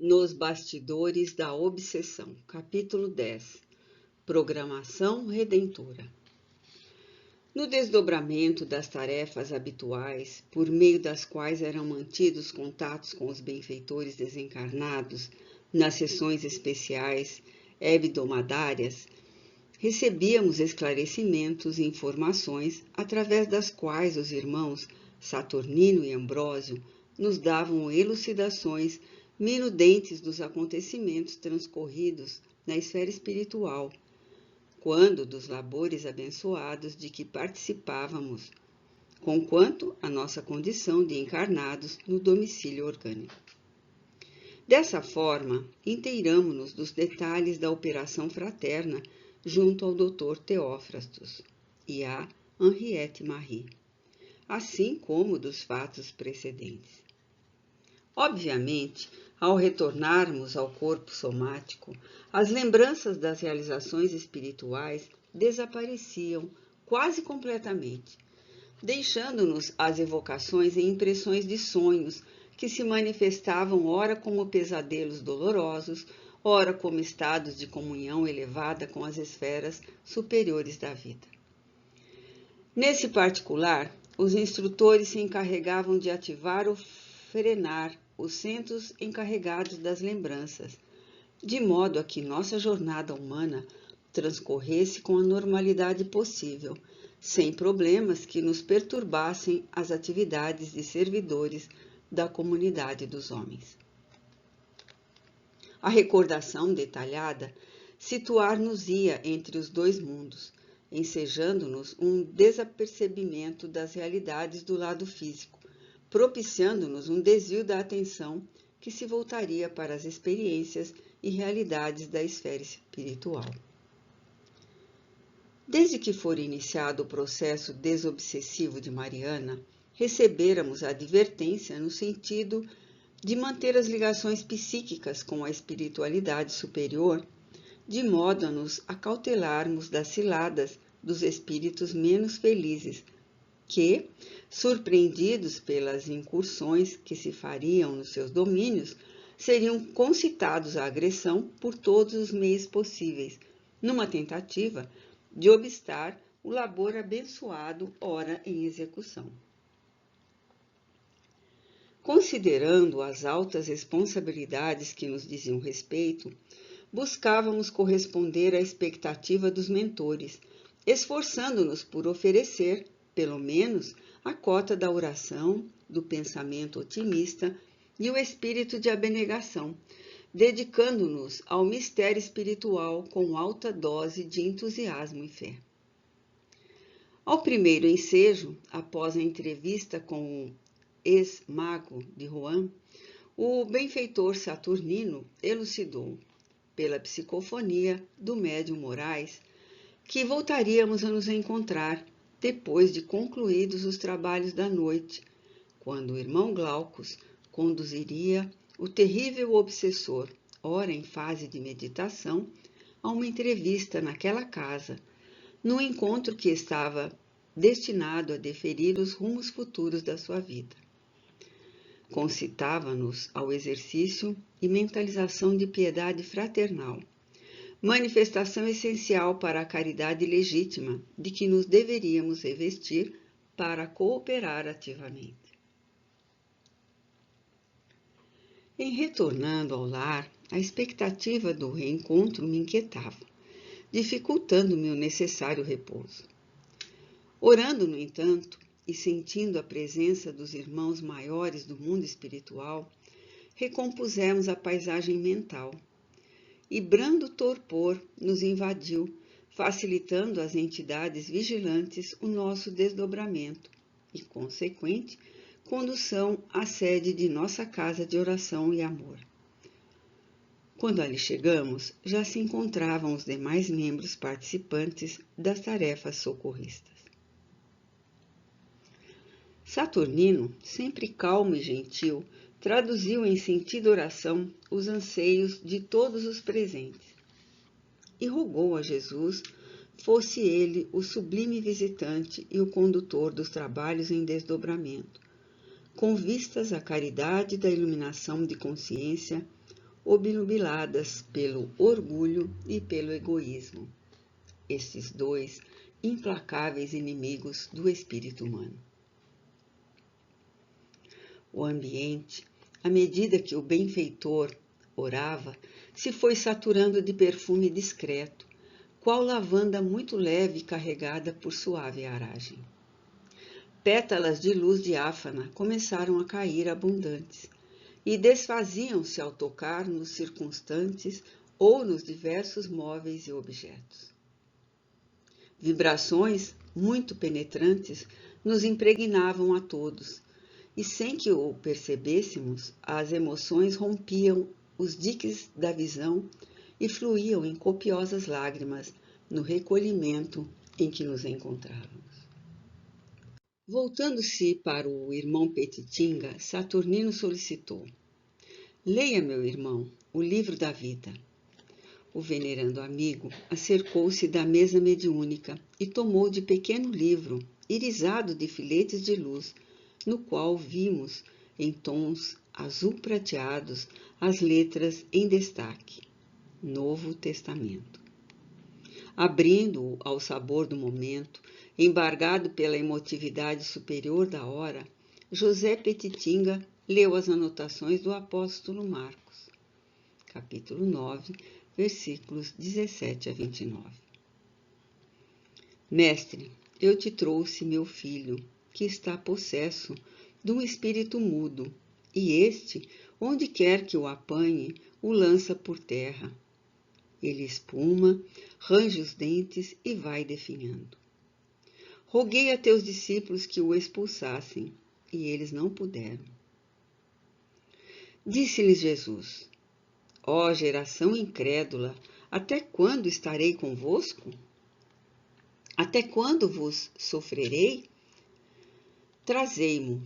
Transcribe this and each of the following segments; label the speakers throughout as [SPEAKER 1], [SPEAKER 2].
[SPEAKER 1] Nos bastidores da obsessão, capítulo 10. Programação redentora. No desdobramento das tarefas habituais, por meio das quais eram mantidos contatos com os benfeitores desencarnados, nas sessões especiais hebdomadárias, recebíamos esclarecimentos e informações através das quais os irmãos Saturnino e Ambrósio nos davam elucidações minudentes dos acontecimentos transcorridos na esfera espiritual, quando dos labores abençoados de que participávamos, conquanto a nossa condição de encarnados no domicílio orgânico. Dessa forma, inteiramo-nos dos detalhes da operação fraterna junto ao Dr. Teófrastos e à Henriette Marie, assim como dos fatos precedentes. Obviamente, ao retornarmos ao corpo somático, as lembranças das realizações espirituais desapareciam quase completamente, deixando-nos as evocações e impressões de sonhos que se manifestavam ora como pesadelos dolorosos, ora como estados de comunhão elevada com as esferas superiores da vida. Nesse particular, os instrutores se encarregavam de ativar ou frenar os centros encarregados das lembranças, de modo a que nossa jornada humana transcorresse com a normalidade possível, sem problemas que nos perturbassem as atividades de servidores da comunidade dos homens. A recordação detalhada situar-nos-ia entre os dois mundos, ensejando-nos um desapercebimento das realidades do lado físico, propiciando-nos um desvio da atenção que se voltaria para as experiências e realidades da esfera espiritual. Desde que fora iniciado o processo desobsessivo de Mariana, recebêramos a advertência no sentido de manter as ligações psíquicas com a espiritualidade superior, de modo a nos acautelarmos das ciladas dos espíritos menos felizes, que, surpreendidos pelas incursões que se fariam nos seus domínios, seriam concitados à agressão por todos os meios possíveis, numa tentativa de obstar o labor abençoado ora em execução. Considerando as altas responsabilidades que nos diziam respeito, buscávamos corresponder à expectativa dos mentores, esforçando-nos por oferecer, pelo menos, a cota da oração, do pensamento otimista e o espírito de abnegação, dedicando-nos ao mistério espiritual com alta dose de entusiasmo e fé. Ao primeiro ensejo, após a entrevista com o ex-mago de Rouen, o benfeitor Saturnino elucidou, pela psicofonia do médium Moraes, que voltaríamos a nos encontrar depois de concluídos os trabalhos da noite, quando o irmão Glaucus conduziria o terrível obsessor, ora em fase de meditação, a uma entrevista naquela casa, num encontro que estava destinado a deferir os rumos futuros da sua vida. Concitava-nos ao exercício e mentalização de piedade fraternal, manifestação essencial para a caridade legítima de que nos deveríamos revestir para cooperar ativamente. Em retornando ao lar, a expectativa do reencontro me inquietava, dificultando-me o necessário repouso. Orando, no entanto, e sentindo a presença dos irmãos maiores do mundo espiritual, recompusemos a paisagem mental, e brando torpor nos invadiu, facilitando às entidades vigilantes o nosso desdobramento e, consequente, condução à sede de nossa casa de oração e amor. Quando ali chegamos, já se encontravam os demais membros participantes das tarefas socorristas. Saturnino, sempre calmo e gentil, traduziu em sentido oração os anseios de todos os presentes e rogou a Jesus fosse ele o sublime visitante e o condutor dos trabalhos em desdobramento, com vistas à caridade da iluminação de consciência, obnubiladas pelo orgulho e pelo egoísmo, estes dois implacáveis inimigos do espírito humano. O ambiente, à medida que o benfeitor orava, se foi saturando de perfume discreto, qual lavanda muito leve carregada por suave aragem. Pétalas de luz diáfana começaram a cair abundantes e desfaziam-se ao tocar nos circunstantes ou nos diversos móveis e objetos. Vibrações muito penetrantes nos impregnavam a todos, e sem que o percebêssemos, as emoções rompiam os diques da visão e fluíam em copiosas lágrimas no recolhimento em que nos encontrávamos. Voltando-se para o irmão Petitinga, Saturnino solicitou: leia, meu irmão, o livro da vida. O venerando amigo acercou-se da mesa mediúnica e tomou de pequeno livro, irisado de filetes de luz, no qual vimos, em tons azul-prateados, as letras em destaque: Novo Testamento. Abrindo-o ao sabor do momento, embargado pela emotividade superior da hora, José Petitinga leu as anotações do apóstolo Marcos, capítulo 9, versículos 17 a 29. Mestre, eu te trouxe meu filho, que está possesso de um espírito mudo, e este, onde quer que o apanhe, o lança por terra. Ele espuma, range os dentes e vai definhando. Roguei a teus discípulos que o expulsassem, e eles não puderam. Disse-lhes Jesus: ó geração incrédula, até quando estarei convosco? Até quando vos sofrerei? Trazei-mo.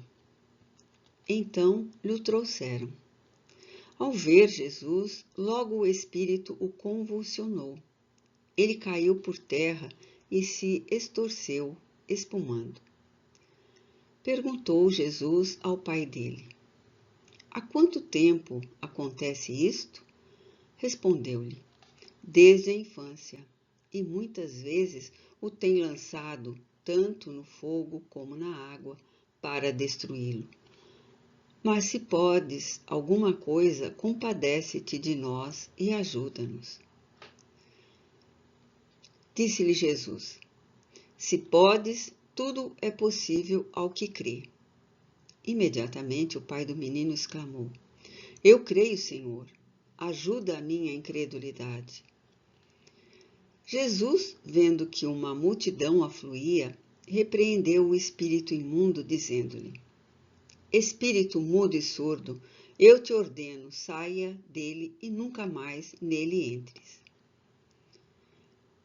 [SPEAKER 1] Então lhe trouxeram. Ao ver Jesus, logo o espírito o convulsionou. Ele caiu por terra e se estorceu, espumando. Perguntou Jesus ao pai dele: há quanto tempo acontece isto? Respondeu-lhe: desde a infância, e muitas vezes o tem lançado tanto no fogo como na água para destruí-lo. Mas se podes alguma coisa, compadece-te de nós e ajuda-nos. Disse-lhe Jesus: se podes, tudo é possível ao que crê. Imediatamente o pai do menino exclamou: eu creio, Senhor, ajuda a minha incredulidade. Jesus, vendo que uma multidão afluía, repreendeu o espírito imundo, dizendo-lhe: espírito mudo e surdo, eu te ordeno, saia dele e nunca mais nele entres.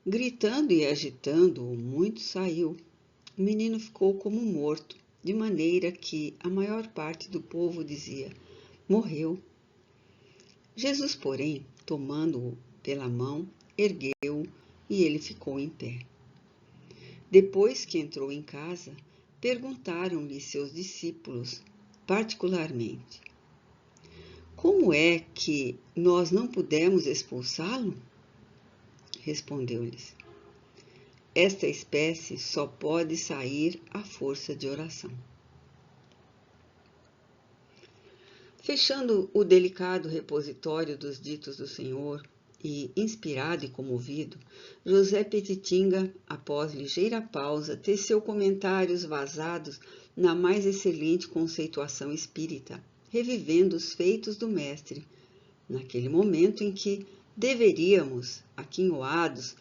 [SPEAKER 1] Gritando e agitando-o muito, saiu. O menino ficou como morto, de maneira que a maior parte do povo dizia: morreu. Jesus, porém, tomando-o pela mão, ergueu-o e ele ficou em pé. Depois que entrou em casa, perguntaram-lhe seus discípulos, particularmente: como é que nós não pudemos expulsá-lo? Respondeu-lhes: esta espécie só pode sair à força de oração. Fechando o delicado repositório dos ditos do Senhor, e, inspirado e comovido, José Petitinga, após ligeira pausa, teceu comentários vazados na mais excelente conceituação espírita, revivendo os feitos do mestre, naquele momento em que deveríamos, aquinhoados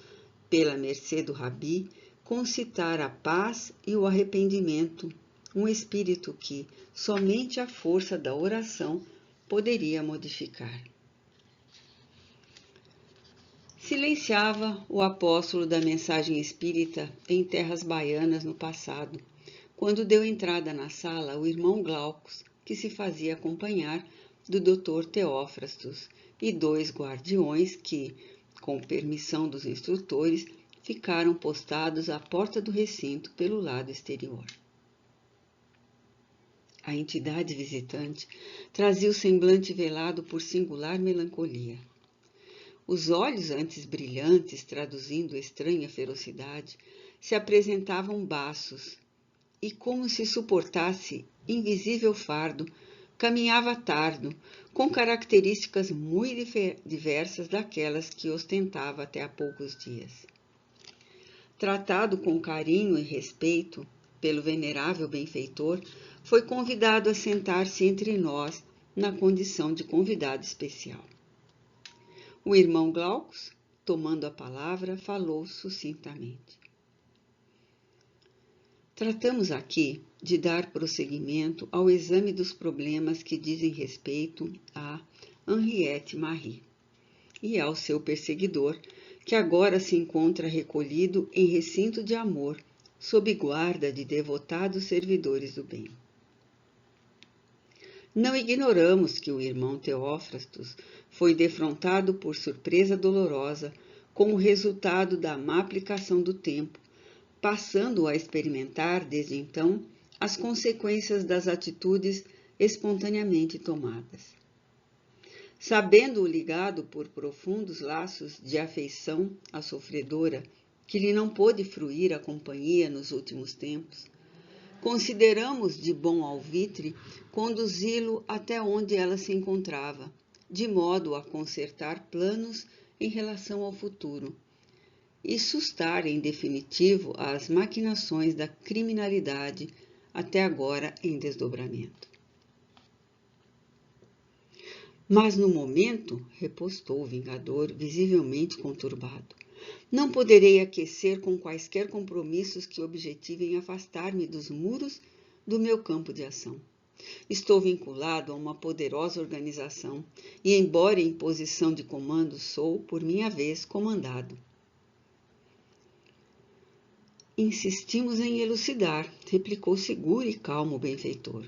[SPEAKER 1] pela mercê do Rabi, concitar a paz e o arrependimento, um espírito que somente a força da oração poderia modificar. Silenciava o apóstolo da mensagem espírita em terras baianas no passado, quando deu entrada na sala o irmão Glaucus, que se fazia acompanhar do Dr. Teófrastos e 2 guardiões que, com permissão dos instrutores, ficaram postados à porta do recinto pelo lado exterior. A entidade visitante trazia o semblante velado por singular melancolia. Os olhos, antes brilhantes, traduzindo estranha ferocidade, se apresentavam baços, e como se suportasse invisível fardo, caminhava tardo, com características muito diversas daquelas que ostentava até há poucos dias. Tratado com carinho e respeito pelo venerável benfeitor, foi convidado a sentar-se entre nós na condição de convidado especial. O irmão Glaucus, tomando a palavra, falou sucintamente. Tratamos aqui de dar prosseguimento ao exame dos problemas que dizem respeito a Henriette Marie e ao seu perseguidor, que agora se encontra recolhido em recinto de amor, sob guarda de devotados servidores do bem. Não ignoramos que o irmão Teófrastos foi defrontado por surpresa dolorosa com o resultado da má aplicação do tempo, passando a experimentar, desde então, as consequências das atitudes espontaneamente tomadas. Sabendo-o ligado por profundos laços de afeição à sofredora, que lhe não pôde fruir a companhia nos últimos tempos, consideramos de bom alvitre conduzi-lo até onde ela se encontrava, de modo a concertar planos em relação ao futuro e sustar em definitivo as maquinações da criminalidade até agora em desdobramento. Mas no momento, repostou o vingador, visivelmente conturbado, não poderei aquecer com quaisquer compromissos que objetivem afastar-me dos muros do meu campo de ação. Estou vinculado a uma poderosa organização e, embora em posição de comando, sou, por minha vez, comandado. Insistimos em elucidar, replicou seguro e calmo o benfeitor,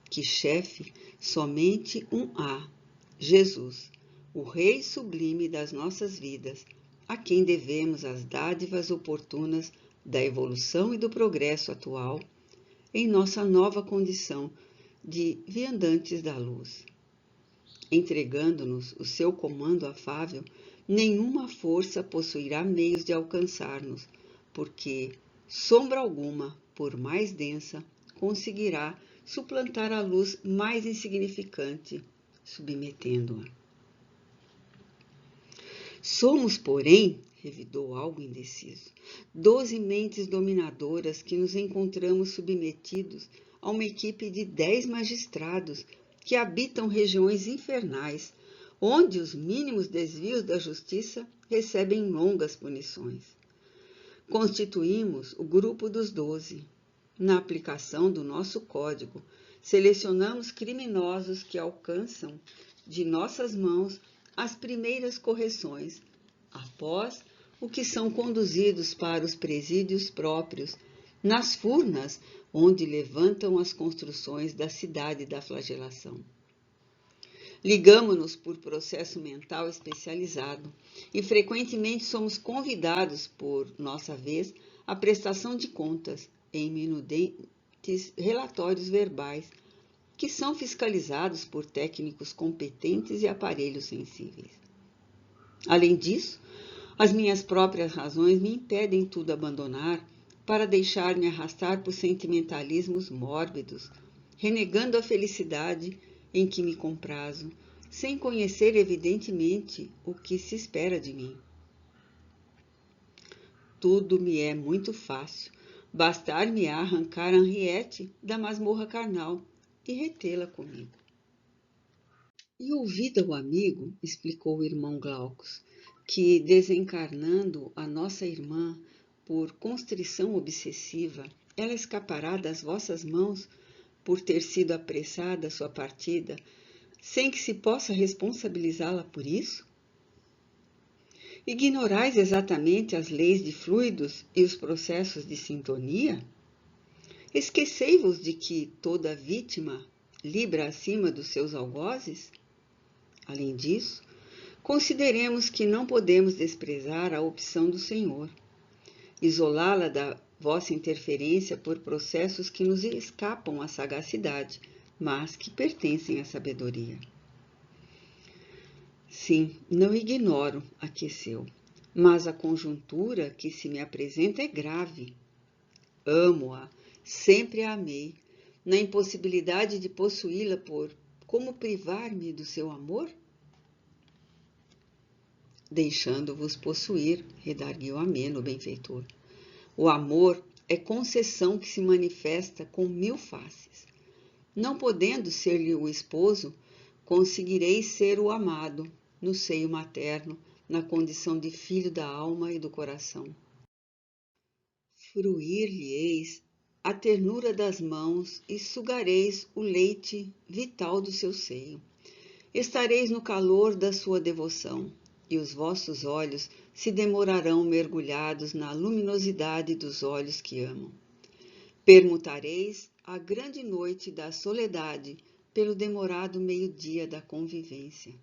[SPEAKER 1] que chefe somente um há, Jesus, o Rei sublime das nossas vidas, a quem devemos as dádivas oportunas da evolução e do progresso atual, em nossa nova condição de viandantes da luz. Entregando-nos o seu comando afável, nenhuma força possuirá meios de alcançar-nos, porque sombra alguma, por mais densa, conseguirá suplantar a luz mais insignificante, submetendo-a. Somos, porém, revidou algo indeciso, 12 mentes dominadoras que nos encontramos submetidos a uma equipe de 10 magistrados que habitam regiões infernais, onde os mínimos desvios da justiça recebem longas punições. Constituímos o grupo dos 12. Na aplicação do nosso código, selecionamos criminosos que alcançam de nossas mãos as primeiras correções, após o que são conduzidos para os presídios próprios, nas furnas onde levantam as construções da cidade da flagelação. Ligamo-nos por processo mental especializado e frequentemente somos convidados, por nossa vez, à prestação de contas em minudentes relatórios verbais, que são fiscalizados por técnicos competentes e aparelhos sensíveis. Além disso, as minhas próprias razões me impedem tudo abandonar para deixar-me arrastar por sentimentalismos mórbidos, renegando a felicidade em que me comprazo, sem conhecer evidentemente o que se espera de mim. Tudo me é muito fácil, bastar-me-á arrancar Henriette da masmorra carnal e retê-la comigo. E ouvida o amigo, explicou o irmão Glaucus, que, desencarnando a nossa irmã por constrição obsessiva, ela escapará das vossas mãos por ter sido apressada a sua partida, sem que se possa responsabilizá-la por isso? Ignorais exatamente as leis de fluidos e os processos de sintonia? Esquecei-vos de que toda vítima libra acima dos seus algozes? Além disso, consideremos que não podemos desprezar a opção do Senhor, isolá-la da vossa interferência por processos que nos escapam à sagacidade, mas que pertencem à sabedoria. Sim, não ignoro, aqueceu, mas a conjuntura que se me apresenta é grave. Amo-a, sempre a amei, na impossibilidade de possuí-la como privar-me do seu amor? Deixando-vos possuir, redarguiu ameno o benfeitor. O amor é concessão que se manifesta com 1000 faces. Não podendo ser-lhe o esposo, conseguireis ser o amado, no seio materno, na condição de filho da alma e do coração. Fruir-lhe-eis a ternura das mãos e sugareis o leite vital do seu seio. Estareis no calor da sua devoção, e os vossos olhos se demorarão mergulhados na luminosidade dos olhos que amam. Permutareis a grande noite da soledade pelo demorado meio-dia da convivência.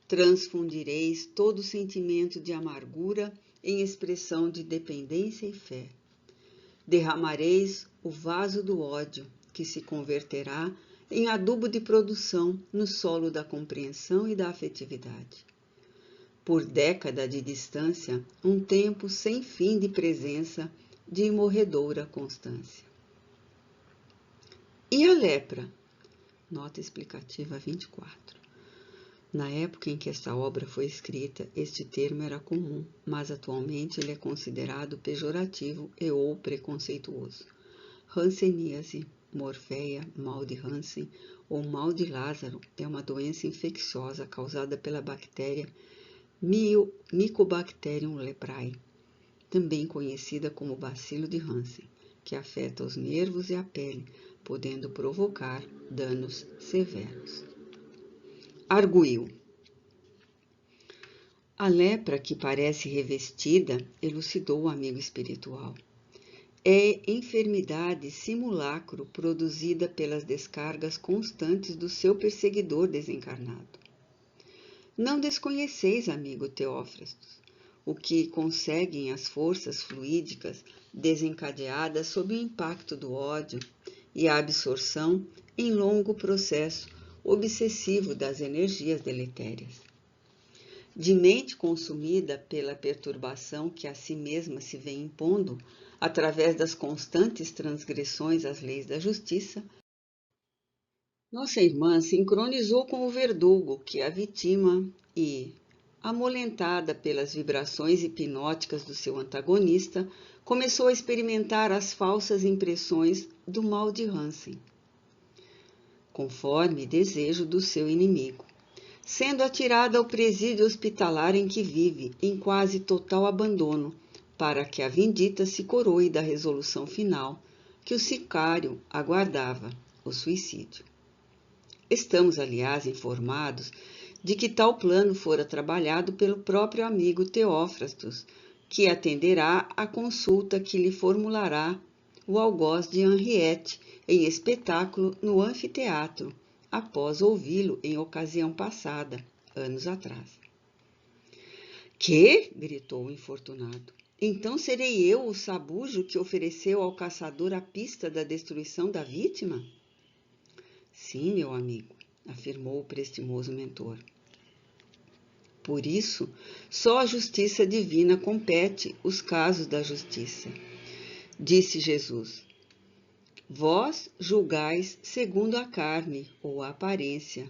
[SPEAKER 1] Transfundireis todo sentimento de amargura em expressão de dependência e fé. Derramareis o vaso do ódio, que se converterá em adubo de produção no solo da compreensão e da afetividade. Por década de distância, um tempo sem fim de presença, de imorredoura constância. E a lepra? Nota explicativa 24. Na época em que esta obra foi escrita, este termo era comum, mas atualmente ele é considerado pejorativo e ou preconceituoso. Hanseníase, morfeia, mal de Hansen ou mal de Lázaro é uma doença infecciosa causada pela bactéria Mycobacterium leprae, também conhecida como bacilo de Hansen, que afeta os nervos e a pele, podendo provocar danos severos. Arguiu. A lepra que parece revestida, elucidou o amigo espiritual, é enfermidade simulacro produzida pelas descargas constantes do seu perseguidor desencarnado. Não desconheceis, amigo Teófrastos, o que conseguem as forças fluídicas desencadeadas sob o impacto do ódio e a absorção em longo processo obsessivo das energias deletérias. De mente consumida pela perturbação que a si mesma se vem impondo através das constantes transgressões às leis da justiça, nossa irmã sincronizou com o verdugo que a vitima e, amolentada pelas vibrações hipnóticas do seu antagonista, começou a experimentar as falsas impressões do mal de Hansen, conforme desejo do seu inimigo, sendo atirada ao presídio hospitalar em que vive, em quase total abandono, para que a vindita se coroe da resolução final que o sicário aguardava, o suicídio. Estamos, aliás, informados de que tal plano fora trabalhado pelo próprio amigo Teófrastos, que atenderá à consulta que lhe formulará o algoz de Henriette em espetáculo no anfiteatro, após ouvi-lo em ocasião passada, anos atrás. Que? Gritou o infortunado. Então serei eu o sabujo que ofereceu ao caçador a pista da destruição da vítima? Sim, meu amigo, afirmou o prestimoso mentor. Por isso, só a justiça divina compete os casos da justiça. Disse Jesus, vós julgais segundo a carne ou a aparência,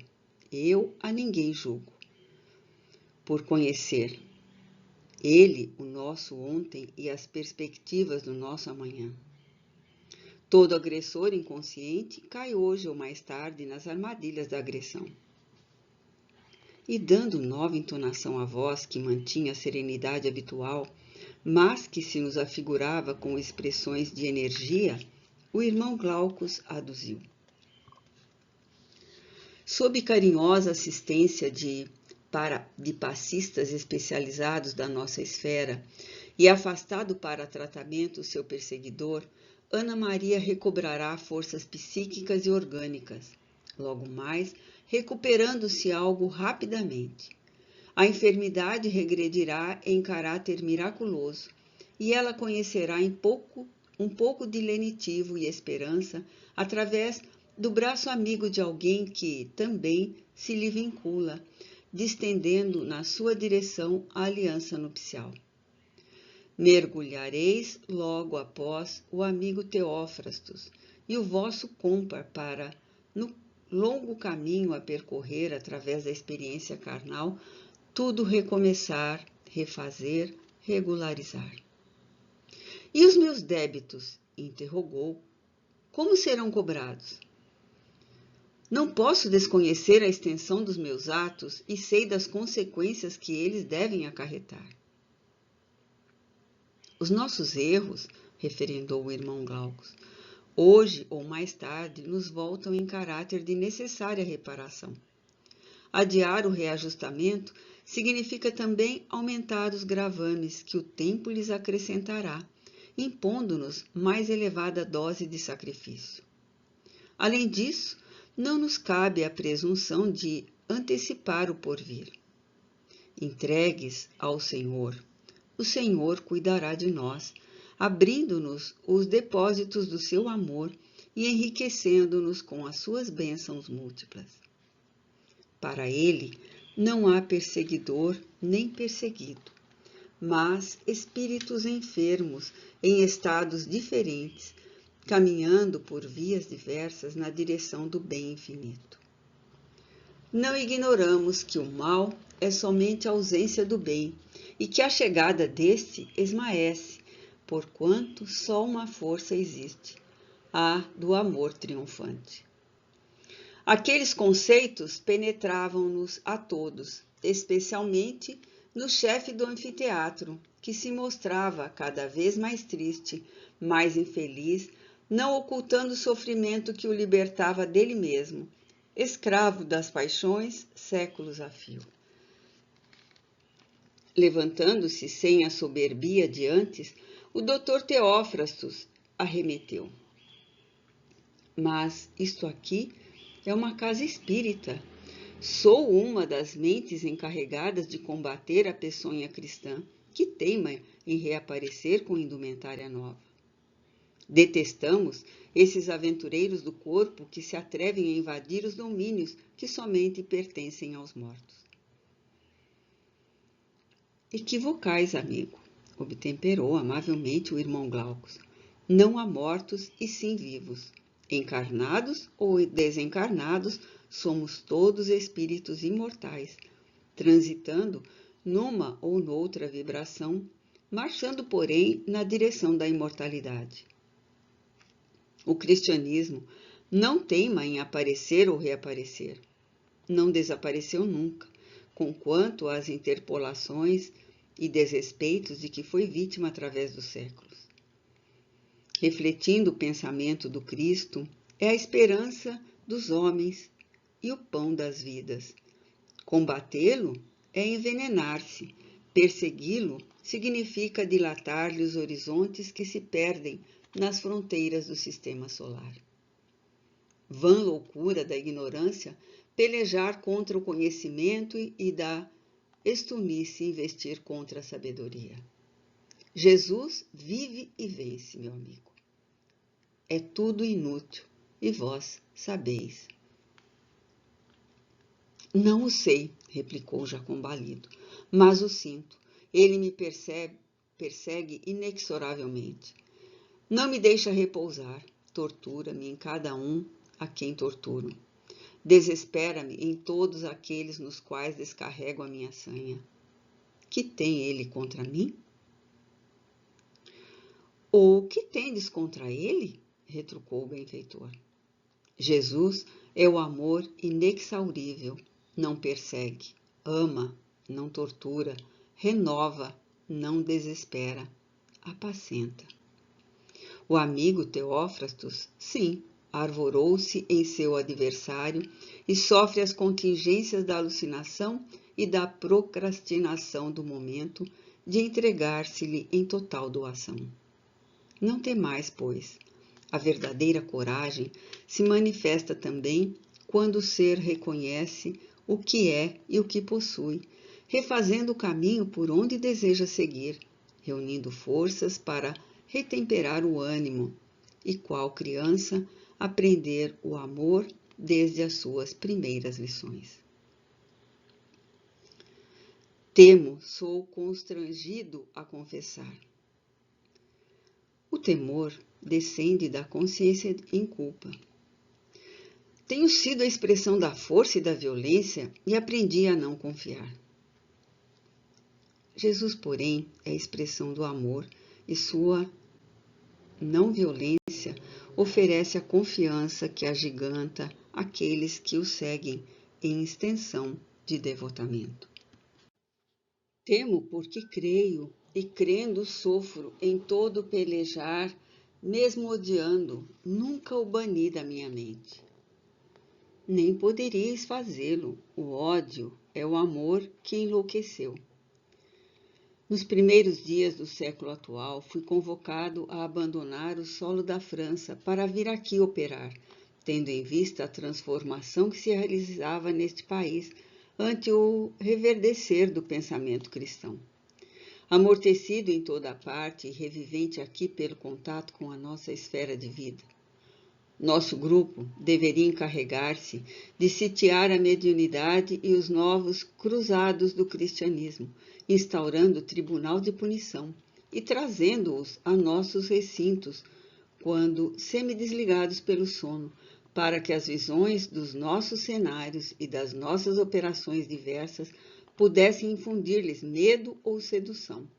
[SPEAKER 1] eu a ninguém julgo. Por conhecer ele, o nosso ontem e as perspectivas do nosso amanhã. Todo agressor inconsciente cai hoje ou mais tarde nas armadilhas da agressão. E dando nova entonação à voz que mantinha a serenidade habitual, mas que se nos afigurava com expressões de energia, o irmão Glaucus aduziu. Sob carinhosa assistência de passistas especializados da nossa esfera e afastado para tratamento o seu perseguidor, Ana Maria recobrará forças psíquicas e orgânicas, logo mais recuperando-se algo rapidamente. A enfermidade regredirá em caráter miraculoso e ela conhecerá em pouco um pouco de lenitivo e esperança através do braço amigo de alguém que também se lhe vincula, distendendo na sua direção a aliança nupcial. Mergulhareis logo após o amigo Teófrastos e o vosso cômpar para, no longo caminho a percorrer através da experiência carnal, tudo recomeçar, refazer, regularizar. E os meus débitos? Interrogou. Como serão cobrados? Não posso desconhecer a extensão dos meus atos e sei das consequências que eles devem acarretar. Os nossos erros, referendou o irmão Glaucus, hoje ou mais tarde nos voltam em caráter de necessária reparação. Adiar o reajustamento significa também aumentar os gravames que o tempo lhes acrescentará, impondo-nos mais elevada dose de sacrifício. Além disso, não nos cabe a presunção de antecipar o porvir. Entregues ao Senhor, o Senhor cuidará de nós, abrindo-nos os depósitos do seu amor e enriquecendo-nos com as suas bênçãos múltiplas. Para ele, não há perseguidor nem perseguido, mas espíritos enfermos em estados diferentes, caminhando por vias diversas na direção do bem infinito. Não ignoramos que o mal é somente a ausência do bem e que a chegada deste esmaece, porquanto só uma força existe, a do amor triunfante. Aqueles conceitos penetravam-nos a todos, especialmente no chefe do anfiteatro, que se mostrava cada vez mais triste, mais infeliz, não ocultando o sofrimento que o libertava dele mesmo, escravo das paixões, séculos a fio. Levantando-se sem a soberbia de antes, o doutor Teófrastos arremeteu. Mas isto aqui é uma casa espírita. Sou uma das mentes encarregadas de combater a peçonha cristã, que teima em reaparecer com indumentária nova. Detestamos esses aventureiros do corpo que se atrevem a invadir os domínios que somente pertencem aos mortos. Equivocais, amigo, obtemperou amavelmente o irmão Glaucus. Não há mortos e sim vivos. Encarnados ou desencarnados, somos todos espíritos imortais, transitando numa ou noutra vibração, marchando, porém, na direção da imortalidade. O cristianismo não teima em aparecer ou reaparecer. Não desapareceu nunca, conquanto às interpolações e desrespeitos de que foi vítima através dos séculos. Refletindo o pensamento do Cristo, é a esperança dos homens e o pão das vidas. Combatê-lo é envenenar-se, persegui-lo significa dilatar-lhe os horizontes que se perdem nas fronteiras do sistema solar. Vã loucura da ignorância pelejar contra o conhecimento e da estulnice investir contra a sabedoria. Jesus vive e vence, meu amigo. É tudo inútil, e vós sabeis. Não o sei, replicou já combalido, mas o sinto. Ele me persegue inexoravelmente. Não me deixa repousar, tortura-me em cada um a quem torturo. Desespera-me em todos aqueles nos quais descarrego a minha sanha. Que tem ele contra mim? O que tendes contra ele? Retrucou o benfeitor. Jesus é o amor inexaurível, não persegue, ama, não tortura, renova, não desespera, apacenta. O amigo Teófrastos, sim, arvorou-se em seu adversário e sofre as contingências da alucinação e da procrastinação do momento de entregar-se-lhe em total doação. Não temais, pois. A verdadeira coragem se manifesta também quando o ser reconhece o que é e o que possui, refazendo o caminho por onde deseja seguir, reunindo forças para retemperar o ânimo e, qual criança, aprender o amor desde as suas primeiras lições. Temo, sou constrangido a confessar. O temor descende da consciência em culpa. Tenho sido a expressão da força e da violência e aprendi a não confiar. Jesus, porém, é a expressão do amor e sua não violência oferece a confiança que agiganta aqueles que o seguem em extensão de devotamento. Temo porque creio e crendo sofro em todo pelejar, mesmo odiando, nunca o bani da minha mente. Nem poderíeis fazê-lo, o ódio é o amor que enlouqueceu. Nos primeiros dias do século atual, fui convocado a abandonar o solo da França para vir aqui operar, tendo em vista a transformação que se realizava neste país ante o reverdecer do pensamento cristão. Amortecido em toda a parte e revivente aqui pelo contato com a nossa esfera de vida. Nosso grupo deveria encarregar-se de sitiar a mediunidade e os novos cruzados do cristianismo, instaurando o tribunal de punição e trazendo-os a nossos recintos, quando semidesligados pelo sono, para que as visões dos nossos cenários e das nossas operações diversas pudessem infundir-lhes medo ou sedução,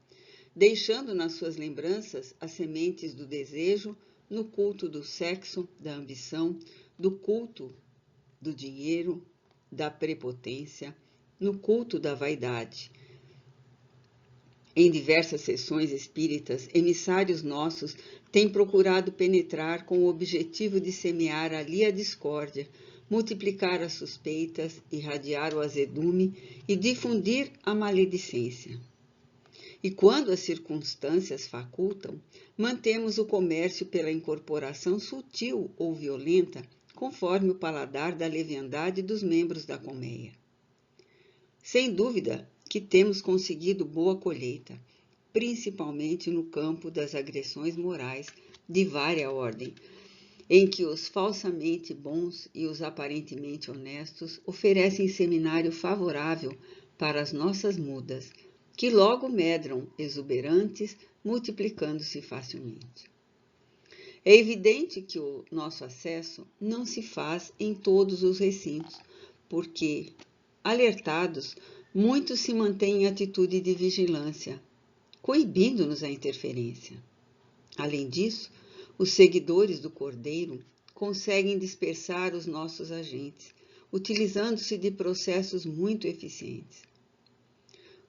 [SPEAKER 1] deixando nas suas lembranças as sementes do desejo, no culto do sexo, da ambição, do culto do dinheiro, da prepotência, no culto da vaidade. Em diversas sessões espíritas, emissários nossos têm procurado penetrar com o objetivo de semear ali a discórdia, multiplicar as suspeitas, irradiar o azedume e difundir a maledicência. E quando as circunstâncias facultam, mantemos o comércio pela incorporação sutil ou violenta, conforme o paladar da leviandade dos membros da colmeia. Sem dúvida que temos conseguido boa colheita, principalmente no campo das agressões morais de vária ordem, em que os falsamente bons e os aparentemente honestos oferecem seminário favorável para as nossas mudas, que logo medram exuberantes, multiplicando-se facilmente. É evidente que o nosso acesso não se faz em todos os recintos, porque, alertados, muitos se mantêm em atitude de vigilância, coibindo-nos a interferência. Além disso, os seguidores do Cordeiro conseguem dispersar os nossos agentes, utilizando-se de processos muito eficientes.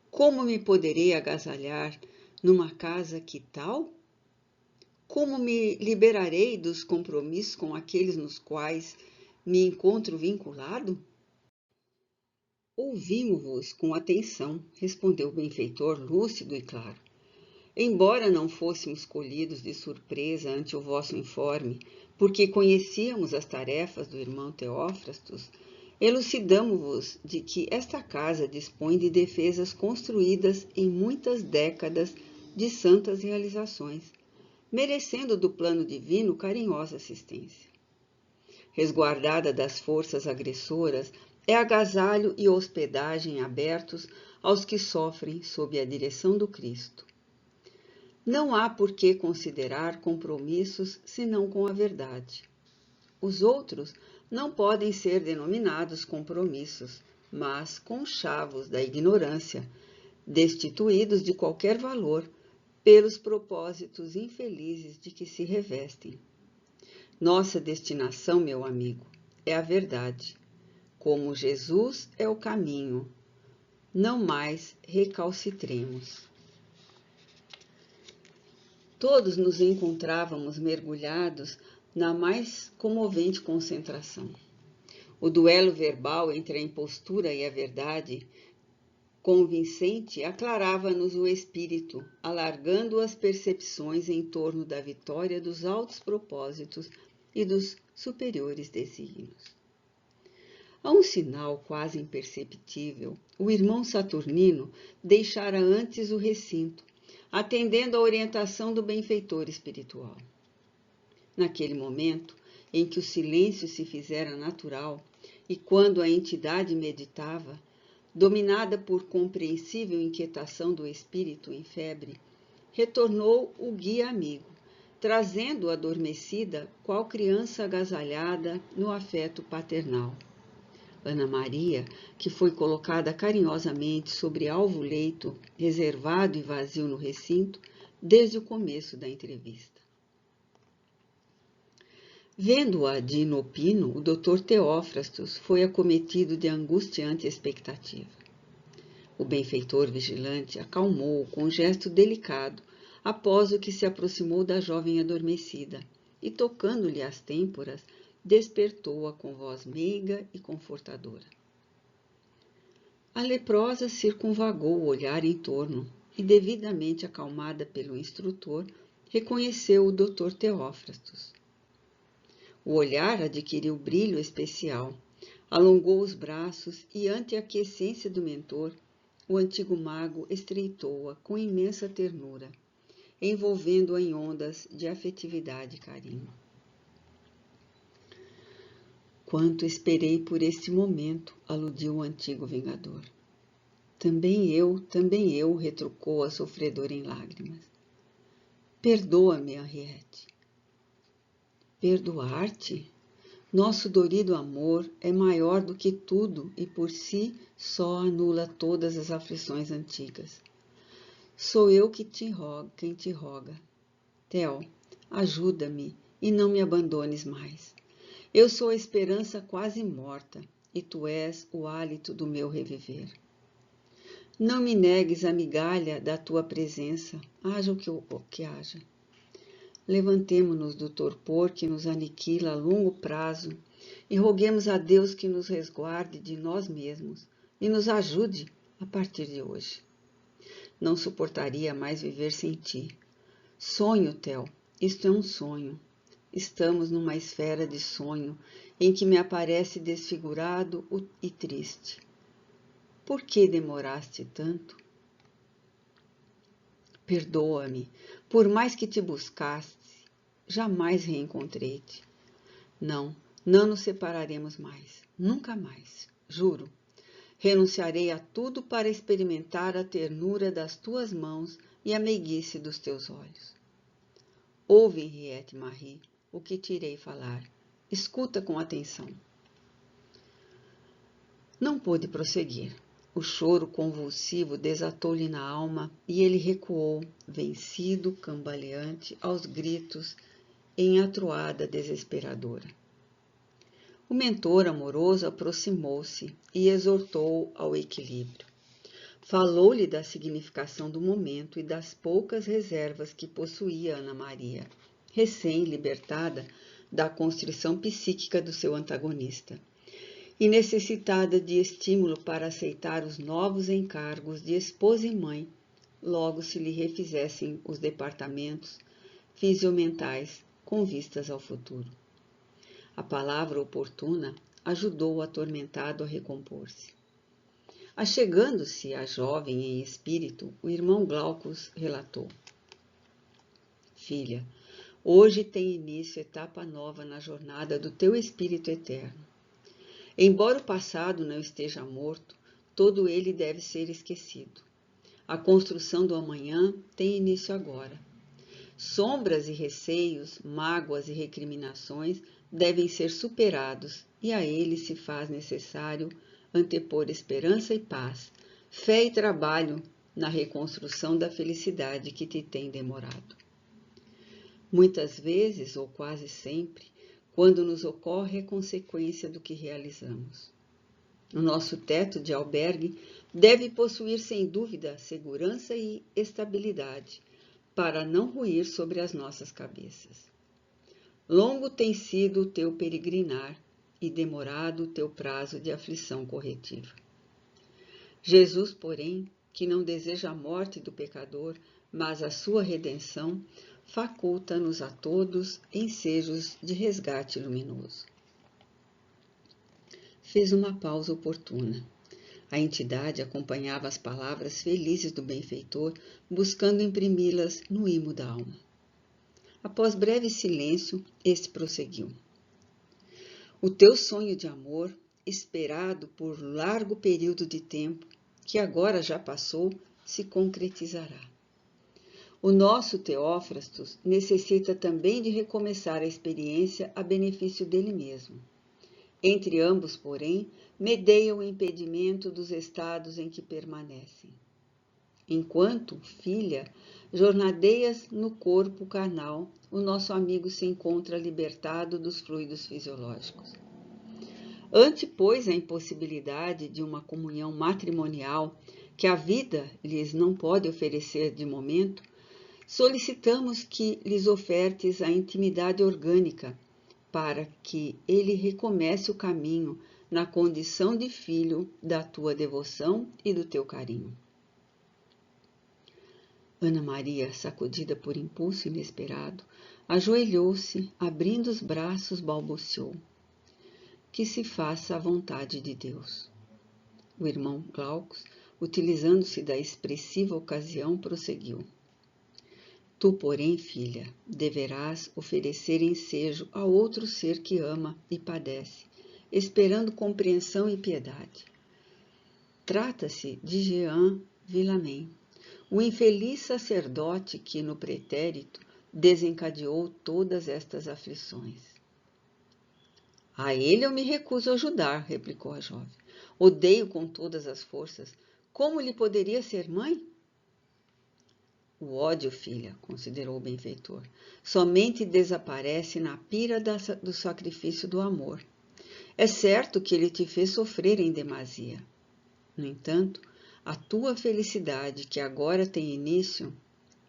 [SPEAKER 1] Como me poderei agasalhar numa casa que tal? Como me liberarei dos compromissos com aqueles nos quais me encontro vinculado? Ouvimos-vos com atenção, respondeu o benfeitor, lúcido e claro. Embora não fôssemos colhidos de surpresa ante o vosso informe, porque conhecíamos as tarefas do irmão Teófrastos, elucidamo-vos de que esta casa dispõe de defesas construídas em muitas décadas de santas realizações, merecendo do plano divino carinhosa assistência. Resguardada das forças agressoras, é agasalho e hospedagem abertos aos que sofrem sob a direção do Cristo. Não há por que considerar compromissos senão com a verdade. Os outros não podem ser denominados compromissos, mas conchavos da ignorância, destituídos de qualquer valor pelos propósitos infelizes de que se revestem. Nossa destinação, meu amigo, é a verdade. Como Jesus é o caminho, não mais recalcitremos. Todos nos encontrávamos mergulhados na mais comovente concentração. O duelo verbal entre a impostura e a verdade convincente aclarava-nos o espírito, alargando as percepções em torno da vitória dos altos propósitos e dos superiores desígnios. A um sinal quase imperceptível, o irmão Saturnino deixara antes o recinto, atendendo à orientação do benfeitor espiritual. Naquele momento em que o silêncio se fizera natural e quando a entidade meditava, dominada por compreensível inquietação do espírito em febre, retornou o guia amigo, trazendo-o adormecida, qual criança agasalhada no afeto paternal. Ana Maria, que foi colocada carinhosamente sobre alvo leito, reservado e vazio no recinto, desde o começo da entrevista. Vendo-a de inopino, o Dr. Teófrastos foi acometido de angustiante expectativa. O benfeitor vigilante acalmou-o com gesto delicado, após o que se aproximou da jovem adormecida, e tocando-lhe as têmporas, despertou-a com voz meiga e confortadora. A leprosa circunvagou o olhar em torno e, devidamente acalmada pelo instrutor, reconheceu o Dr. Teófrastos. O olhar adquiriu brilho especial, alongou os braços e, ante a aquiescência do mentor, o antigo mago estreitou-a com imensa ternura, envolvendo-a em ondas de afetividade e carinho. Quanto esperei por este momento, aludiu o antigo vingador. Também eu, retrucou a sofredora em lágrimas. Perdoa-me, Henriette. Perdoar-te? Nosso dorido amor é maior do que tudo e por si só anula todas as aflições antigas. Sou eu quem te roga. Theo, ajuda-me e não me abandones mais. Eu sou a esperança quase morta e tu és o hálito do meu reviver. Não me negues a migalha da tua presença, haja o que haja. Levantemo-nos do torpor que nos aniquila a longo prazo e roguemos a Deus que nos resguarde de nós mesmos e nos ajude a partir de hoje. Não suportaria mais viver sem ti. Sonho, Theo, isto é um sonho. Estamos numa esfera de sonho em que me aparece desfigurado e triste. Por que demoraste tanto? Perdoa-me, por mais que te buscaste, jamais reencontrei-te. Não nos separaremos mais, nunca mais, juro. Renunciarei a tudo para experimentar a ternura das tuas mãos e a meiguice dos teus olhos. Ouve, Henriette Marie, o que te irei falar. Escuta com atenção. Não pôde prosseguir. O choro convulsivo desatou-lhe na alma e ele recuou, vencido, cambaleante, aos gritos, em atroada desesperadora. O mentor amoroso aproximou-se e exortou ao equilíbrio. Falou-lhe da significação do momento e das poucas reservas que possuía Ana Maria, recém-libertada da constrição psíquica do seu antagonista, e necessitada de estímulo para aceitar os novos encargos de esposa e mãe, logo se lhe refizessem os departamentos fisiomentais com vistas ao futuro. A palavra oportuna ajudou o atormentado a recompor-se. Achegando-se à jovem em espírito, o irmão Glaucus relatou: Filha, hoje tem início etapa nova na jornada do teu espírito eterno. Embora o passado não esteja morto, todo ele deve ser esquecido. A construção do amanhã tem início agora. Sombras e receios, mágoas e recriminações devem ser superados e a eles se faz necessário antepor esperança e paz, fé e trabalho na reconstrução da felicidade que te tem demorado. Muitas vezes, ou quase sempre, quando nos ocorre a consequência do que realizamos. O nosso teto de albergue deve possuir, sem dúvida, segurança e estabilidade, para não ruir sobre as nossas cabeças. Longo tem sido o teu peregrinar e demorado o teu prazo de aflição corretiva. Jesus, porém, que não deseja a morte do pecador, mas a sua redenção, faculta-nos a todos ensejos de resgate luminoso. Fez uma pausa oportuna. A entidade acompanhava as palavras felizes do benfeitor, buscando imprimi-las no imo da alma. Após breve silêncio, este prosseguiu. O teu sonho de amor, esperado por largo período de tempo, que agora já passou, se concretizará. O nosso Teófrastos necessita também de recomeçar a experiência a benefício dele mesmo. Entre ambos, porém, medeia o impedimento dos estados em que permanecem. Enquanto, filha, jornadeias no corpo carnal, o nosso amigo se encontra libertado dos fluidos fisiológicos. Ante, pois, a impossibilidade de uma comunhão matrimonial que a vida lhes não pode oferecer de momento, solicitamos que lhes ofertes a intimidade orgânica para que ele recomece o caminho na condição de filho da tua devoção e do teu carinho. Ana Maria, sacudida por impulso inesperado, ajoelhou-se, abrindo os braços, balbuciou: que se faça a vontade de Deus. O irmão Glaucus, utilizando-se da expressiva ocasião, prosseguiu: tu, porém, filha, deverás oferecer ensejo a outro ser que ama e padece, esperando compreensão e piedade. Trata-se de Jean Villamin, o infeliz sacerdote que, no pretérito, desencadeou todas estas aflições. A ele eu me recuso a ajudar, replicou a jovem. Odeio com todas as forças. Como lhe poderia ser mãe? O ódio, filha, considerou o benfeitor, somente desaparece na pira do sacrifício do amor. É certo que ele te fez sofrer em demasia. No entanto, a tua felicidade, que agora tem início,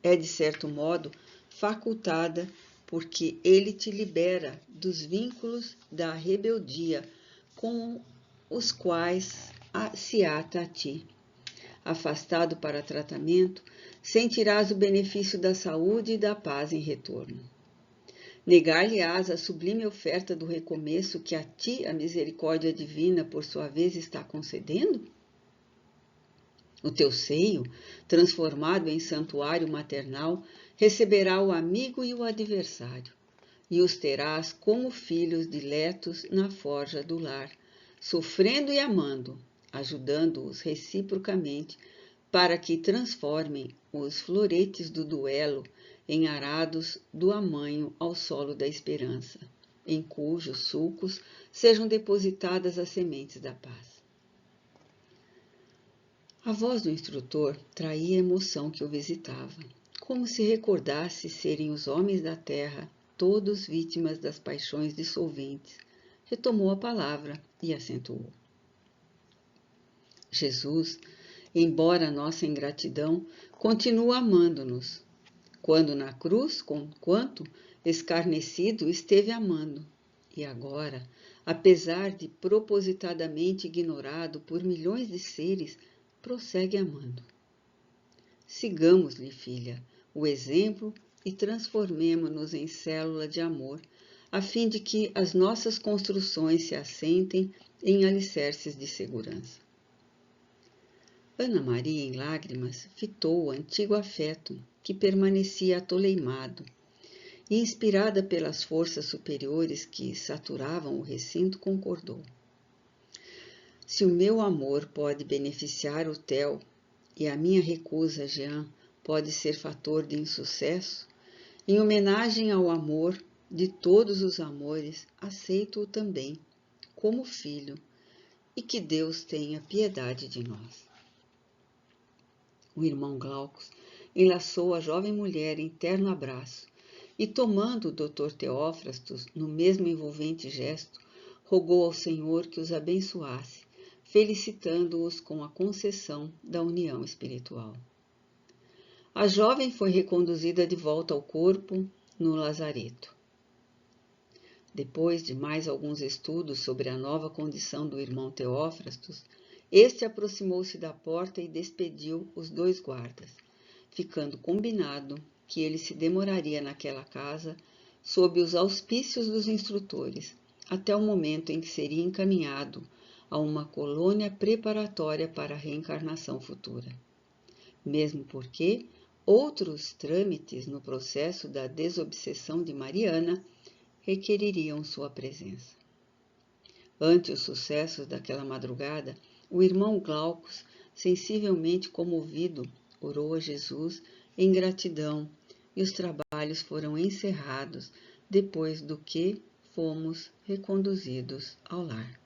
[SPEAKER 1] é, de certo modo, facultada porque ele te libera dos vínculos da rebeldia com os quais se ata a ti. Afastado para tratamento, sentirás o benefício da saúde e da paz em retorno. Negar-lhe-ás a sublime oferta do recomeço que a ti a misericórdia divina, por sua vez, está concedendo? O teu seio, transformado em santuário maternal, receberá o amigo e o adversário, e os terás como filhos diletos na forja do lar, sofrendo e amando, ajudando-os reciprocamente, para que transformem os floretes do duelo em arados do amanho ao solo da esperança, em cujos sulcos sejam depositadas as sementes da paz. A voz do instrutor traía a emoção que o visitava, como se recordasse serem os homens da terra todos vítimas das paixões dissolventes. Retomou a palavra e acentuou. Jesus, embora a nossa ingratidão, continua amando-nos, quando na cruz, conquanto escarnecido, esteve amando, e agora, apesar de propositadamente ignorado por milhões de seres, prossegue amando. Sigamos-lhe, filha, o exemplo e transformemo-nos em célula de amor, a fim de que as nossas construções se assentem em alicerces de segurança. Ana Maria, em lágrimas, fitou o antigo afeto que permanecia atoleimado, e, inspirada pelas forças superiores que saturavam o recinto, concordou. Se o meu amor pode beneficiar o Theo e a minha recusa a Jean pode ser fator de insucesso, em homenagem ao amor de todos os amores, aceito-o também, como filho, e que Deus tenha piedade de nós. O irmão Glaucus enlaçou a jovem mulher em terno abraço e, tomando o Dr. Teófrastos no mesmo envolvente gesto, rogou ao Senhor que os abençoasse, felicitando-os com a concessão da união espiritual. A jovem foi reconduzida de volta ao corpo no lazareto. Depois de mais alguns estudos sobre a nova condição do irmão Teófrastos, este aproximou-se da porta e despediu os dois guardas, ficando combinado que ele se demoraria naquela casa sob os auspícios dos instrutores, até o momento em que seria encaminhado a uma colônia preparatória para a reencarnação futura. Mesmo porque outros trâmites no processo da desobsessão de Mariana requereriam sua presença. Ante os sucessos daquela madrugada, o irmão Glaucus, sensivelmente comovido, orou a Jesus em gratidão e os trabalhos foram encerrados depois do que fomos reconduzidos ao lar.